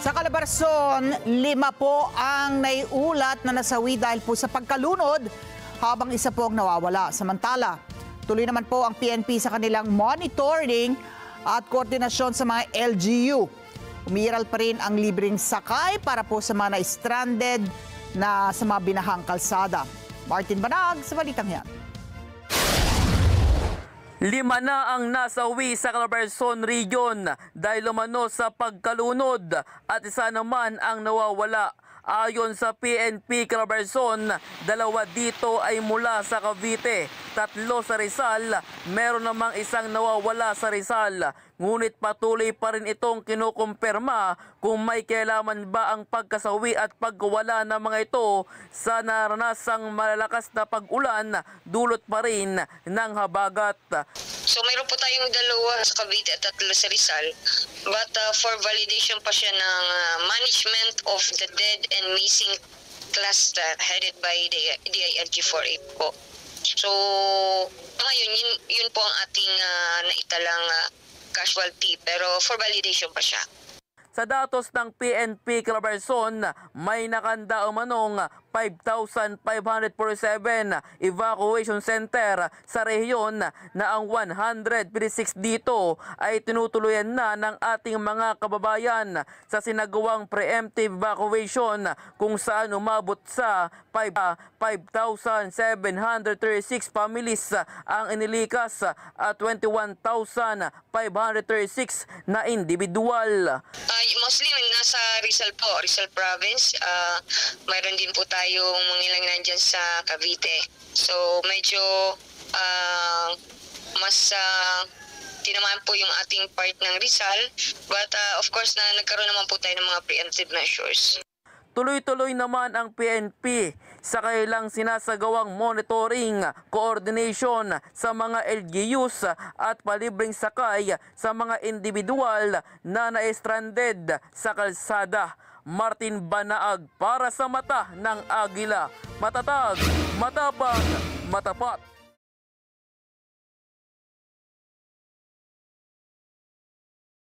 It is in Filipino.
Sa Calabarzon, 5 po ang naiulat na nasawi dahil po sa pagkalunod habang isa po ang nawawala. Samantala, tuloy naman po ang PNP sa kanilang monitoring at koordinasyon sa mga LGU. Umiiral pa rin ang libreng sakay para po sa mga na-stranded na sa mga binahang kalsada. Martin Banag sa balitang yan. 5 na ang nasawi sa Calabarzon Region dahil umano sa pagkalunod at isa naman ang nawawala. Ayon sa PNP Calabarzon, 2 dito ay mula sa Cavite, 3 sa Rizal, meron namang isang nawawala sa Rizal. Ngunit patuloy pa rin itong kinukumpirma kung may kailaman ba ang pagkasawi at pagwala ng mga ito sa naranasang malalakas na pag-ulan dulot pa rin ng habagat. So mayroon po tayong 2 sa Cavite at 3 sa Rizal, but for validation pa siya ng management of the dead and missing cluster headed by the DILG-4A po. So ngayon yun po ang ating naitalang casualty, pero for validation pa siya. Sa datos ng PNP Calabarzon, may nakanda umanong 5,547 evacuation center sa rehiyon na ang 156 dito ay tinutuluyan na ng ating mga kababayan sa sinagawang preemptive evacuation kung saan umabot sa 5,736 families ang inilikas at 21,536 na individual. Mostly nasa Rizal po, Rizal Province. Mayroon din po tayong mga ilang nandyan sa Cavite. So medyo mas tinamaan po yung ating part ng Rizal. But of course na nagkaroon naman po tayo ng mga preemptive measures. Tuloy-tuloy naman ang PNP sa kailang sinasagawang monitoring, coordination sa mga LGUs at palibreng sakay sa mga individual na na-stranded sa kalsada. Martin Banaag para sa Mata ng Agila. Matatag, matapang, matapat.